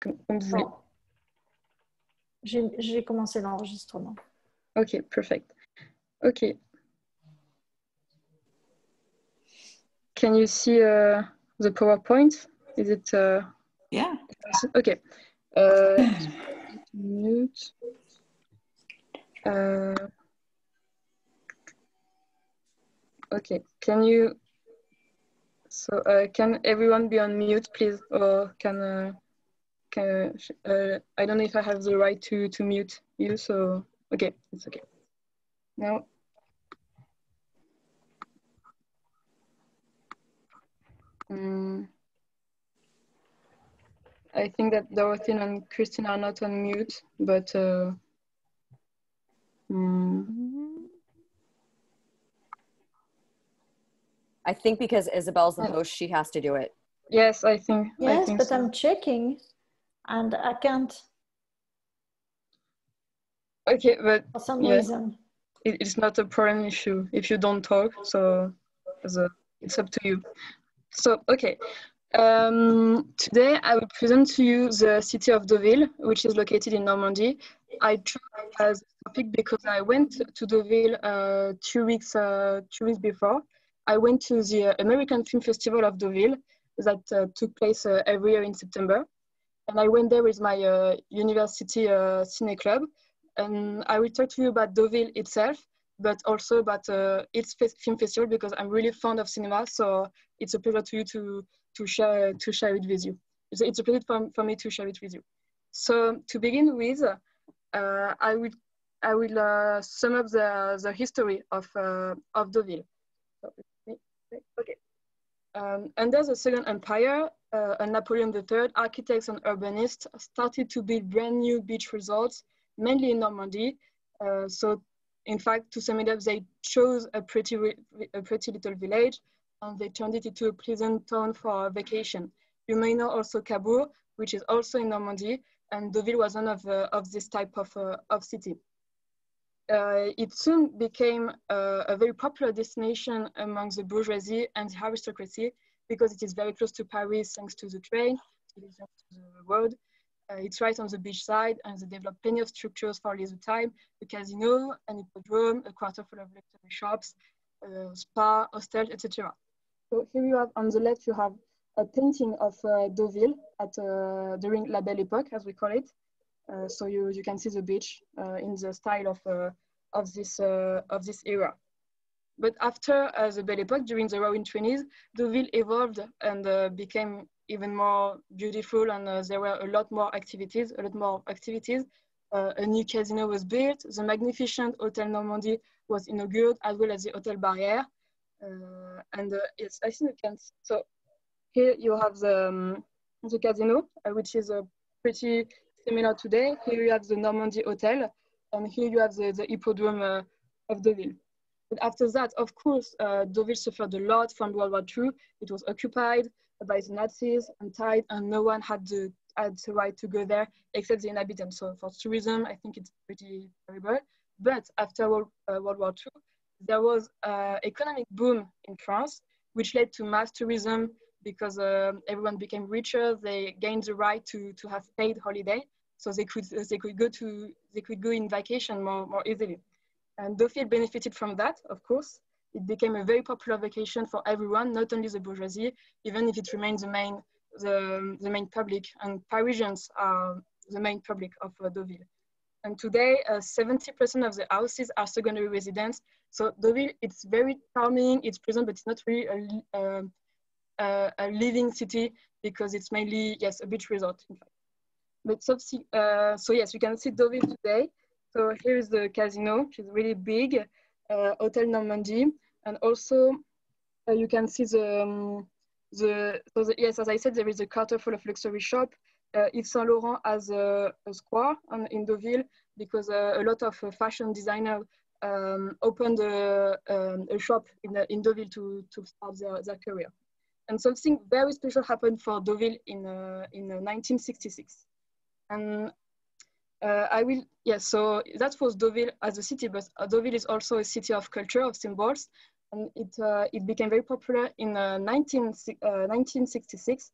comme vous voulez. Oh. J'ai commencé l'enregistrement. Ok, perfect. Ok. Can you see the PowerPoint? Is it? Yeah. Okay. Mute. Okay. Can you? So can everyone be on mute, please? Or can I don't know if I have the right to mute you. So okay, it's okay. Now. I think that Dorothy and Christine are not on mute, but I think because Isabel's the host, she has to do it. Yes, I think. Yes, but so. I'm checking, and I can't. Okay, but for some reason. It's not a problem issue if you don't talk. So it's up to you. So okay. Today I will present to you the city of Deauville, which is located in Normandy. I chose as a topic because I went to Deauville 2 weeks before. I went to the American Film Festival of Deauville that took place every year in September. And I went there with my university cine club. And I will talk to you about Deauville itself, but also about its film festival because I'm really fond of cinema. So it's a pleasure to you to share it with you. It's a pleasure for me to share it with you. So to begin with, I will sum up the history of Deauville. Okay. Under the Second Empire, Napoleon III, architects and urbanists started to build brand new beach resorts, mainly in Normandy. So, in fact, to sum it up, they chose a pretty little village, and they turned it into a pleasant town for vacation. You may know also Cabourg, which is also in Normandy, and Deauville was one of this type of city. It soon became a very popular destination among the bourgeoisie and the aristocracy because it is very close to Paris thanks to the train, to the road. It's right on the beach side, and they developed plenty of structures for leisure time, a casino, an hippodrome, a quarter full of luxury shops, spa, hostels, etc. So here you have, on the left, you have a painting of Deauville during La Belle Époque, as we call it. So you can see the beach in the style of this era. But after the Belle Époque, during the Roaring 20s, Deauville evolved and became even more beautiful, and there were a lot more activities. A new casino was built. The magnificent Hotel Normandy was inaugurated, as well as the Hotel Barrière. Yes, I think you can. So here you have the casino, which is pretty similar today. Here you have the Normandy Hotel, and here you have the hippodrome of Deauville. But after that, of course, Deauville suffered a lot from World War II. It was occupied by the Nazis and tied, and no one had the right to go there except the inhabitants. So for tourism, I think it's pretty terrible. But after World War II, there was an economic boom in France, which led to mass tourism because everyone became richer. They gained the right to have paid holiday, so they could go in vacation more easily. And Deauville benefited from that, of course. It became a very popular vacation for everyone, not only the bourgeoisie, even if it remains the main public, and Parisians are the main public of Deauville. And today, 70% of the houses are secondary residents. So Deauville, it's very charming, it's pleasant, but it's not really a living city because it's mainly, yes, a beach resort, in fact. But so yes, you can see Deauville today. So here is the casino, which is really big, Hotel Normandy, and also you can see yes, as I said, there is a quarter full of luxury shop. Yves Saint Laurent has a square in Deauville because a lot of fashion designers opened a shop in Deauville to start their career. And something very special happened for Deauville in 1966. And so that was Deauville as a city, but Deauville is also a city of culture, of symbols. And it became very popular in 1966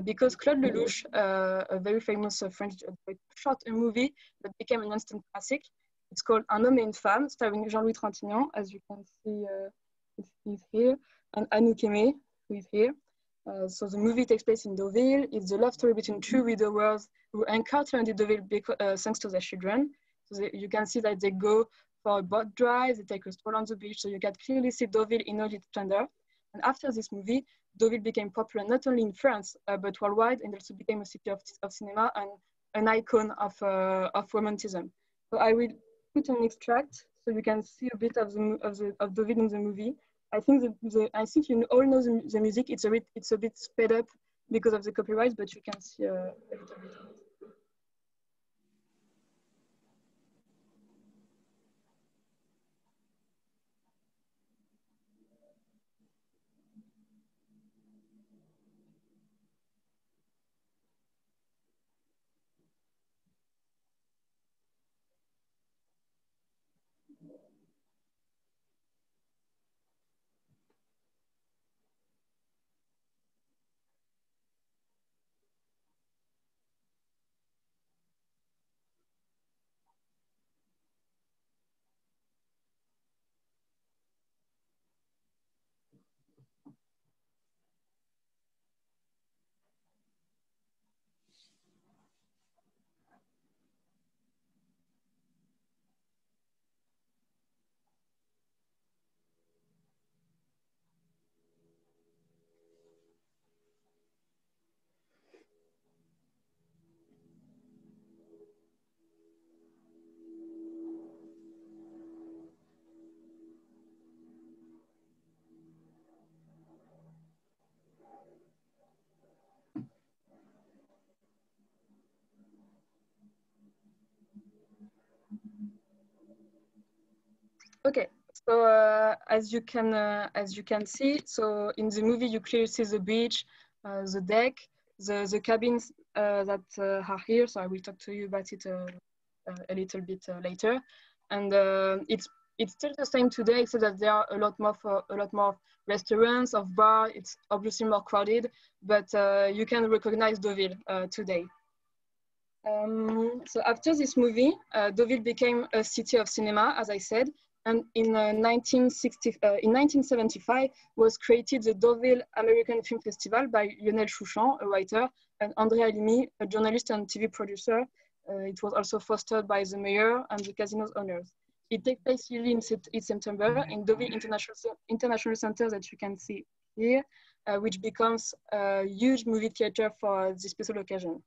because Claude Lelouch, a very famous French director, shot a movie that became an instant classic. It's called Un homme et une femme, starring Jean-Louis Trintignant, as you can see, he's here, and Anouk Aimée, who is here. So the movie takes place in Deauville. It's the love story between two widowers who encounter in Deauville thanks to their children. So you can see that they go for a boat drive, they take a stroll on the beach, so you can clearly see Deauville in all its splendor. And after this movie, Deauville became popular not only in France, but worldwide, and also became a city of cinema and an icon of romanticism. So I will put an extract so you can see a bit of Deauville in the movie. I think you all know the music. It's a bit sped up because of the copyright, but you can see a little bit of it. Okay, so as you can see, so in the movie you clearly see the beach, the deck, the cabins that are here. So I will talk to you about it a little bit later, and it's still the same today, except that there are a lot more restaurants, of bar. It's obviously more crowded, but you can recognize Deauville today. So after this movie, Deauville became a city of cinema, as I said, and in 1975 was created the Deauville American Film Festival by Lionel Chouchan, a writer, and André Alimi, a journalist and TV producer. It was also fostered by the mayor and the casino's owners. It takes place yearly in September in Deauville International Center that you can see here, which becomes a huge movie theater for this special occasion.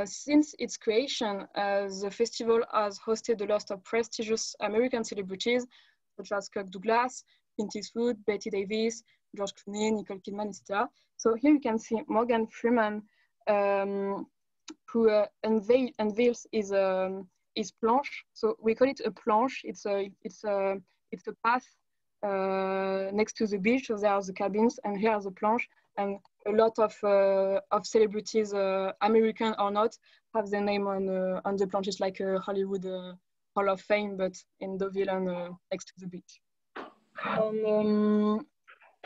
Since its creation, the festival has hosted a lot of prestigious American celebrities, such as Kirk Douglas, Clint Eastwood, Betty Davis, George Clooney, Nicole Kidman, etc. So here you can see Morgan Freeman, who unveils his planche. So we call it a planche. It's a path next to the beach. So there are the cabins, and here are the planche. And a lot of celebrities, American or not, have their name on the planches, like Hollywood Hall of Fame, but in Deauville and next to the beach.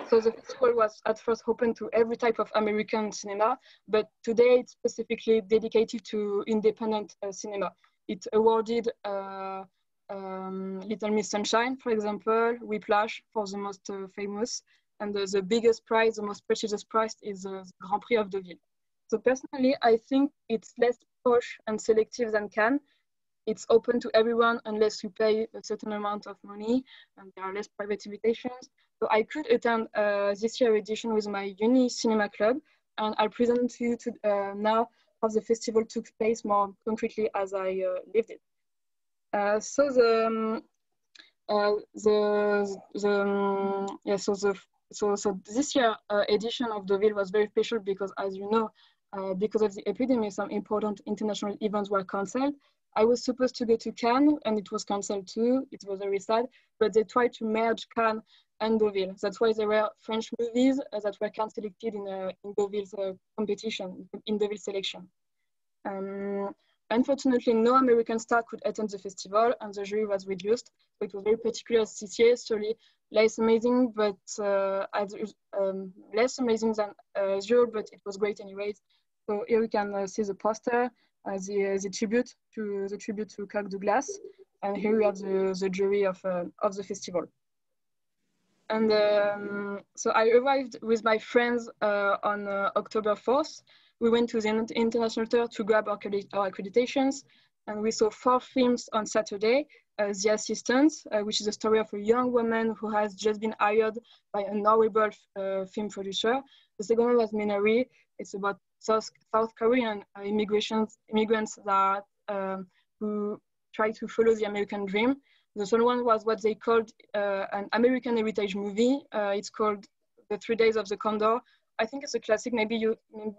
So the festival was at first open to every type of American cinema, but today it's specifically dedicated to independent cinema. It awarded Little Miss Sunshine, for example, Whiplash for the most famous, and the biggest prize, the most prestigious prize, is the Grand Prix of Deauville. So personally, I think it's less posh and selective than Cannes. It's open to everyone unless you pay a certain amount of money, and there are less private invitations. So I could attend this year's edition with my uni cinema club, and I'll present to you now how the festival took place more concretely as I lived it. So this year edition of Deauville was very special because, as you know, because of the epidemic, some important international events were cancelled. I was supposed to go to Cannes, and it was cancelled too. It was very sad, but they tried to merge Cannes and Deauville. That's why there were French movies that were selected in Deauville's competition, in Deauville selection. And unfortunately, no American star could attend the festival, and the jury was reduced. So it was very particular this year, sorry, less amazing, but less amazing than usual, but it was great anyways. So here we can see the poster, the tribute to Kirk Douglas, and here we have the jury of the festival. And so I arrived with my friends on October 4th. We went to the international tour to grab our accreditations, and we saw 4 films on Saturday. The Assistant, which is a story of a young woman who has just been hired by an horrible film producer. The second one was Minari. It's about South Korean immigrants that who try to follow the American dream. The third one was what they called an American heritage movie. It's called The 3 Days of the Condor. I think it's a classic. Maybe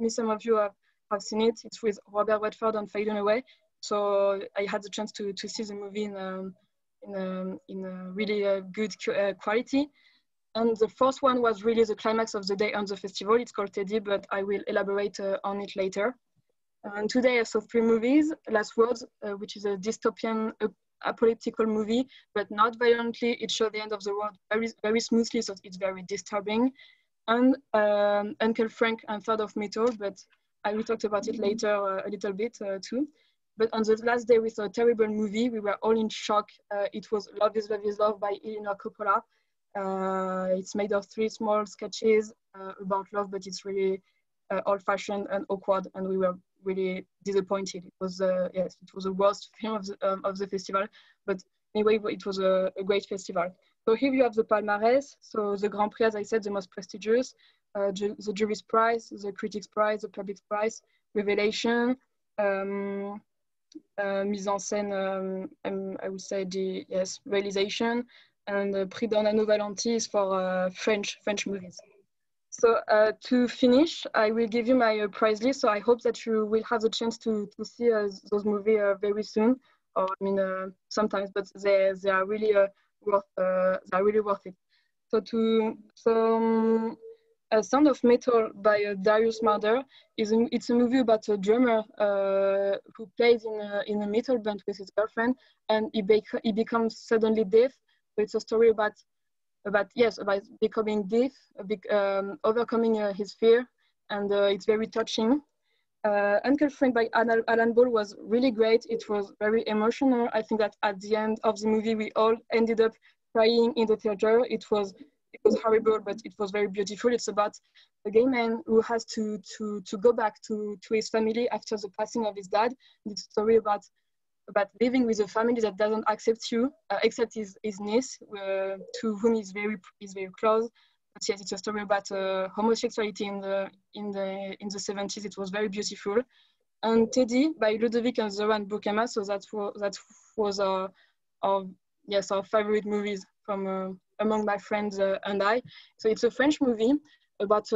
some of you have seen it. It's with Robert Redford and Faye Dunaway. So I had the chance to see the movie in a really good quality. And the fourth one was really the climax of the day on the festival. It's called Teddy, but I will elaborate on it later. And today I saw 3 movies. Last Words, which is a dystopian apocalyptical movie, but not violently. It showed the end of the world very, very smoothly, so it's very disturbing. And Uncle Frank and Third of Metal, but I will talk about it later a little bit too. But on the last day we saw a terrible movie. We were all in shock. It was Love is Love is Love by Eleanor Coppola. It's made of 3 small sketches about love, but it's really old-fashioned and awkward, and we were really disappointed. It was yes, it was the worst film of the festival, but anyway, it was a great festival. So here you have the palmarès. So the Grand Prix, as I said, the most prestigious, the jury's prize, the critics' prize, the public's prize, Revelation, mise en scène, I would say realization, and Prix d'Ornano Valenti is for French movies. So to finish, I will give you my prize list. So I hope that you will have the chance to see those movies very soon, or I mean sometimes, but they are really worth it. So Sound of Metal by Darius Marder it's a movie about a drummer who plays in a metal band with his girlfriend, and he becomes suddenly deaf. So it's a story about becoming deaf, overcoming his fear, and it's very touching. Uncle Frank by Alan Ball was really great. It was very emotional. I think that at the end of the movie, we all ended up crying in the theater. It was horrible, but it was very beautiful. It's about a gay man who has to go back to his family after the passing of his dad. It's a story about living with a family that doesn't accept you, except his niece, to whom he's very close. But yes, it's a story about homosexuality in the 70s. It was very beautiful. And Teddy by Ludovic and Zoran Bukema. So that was our favorite movies from among my friends and I. So it's a French movie about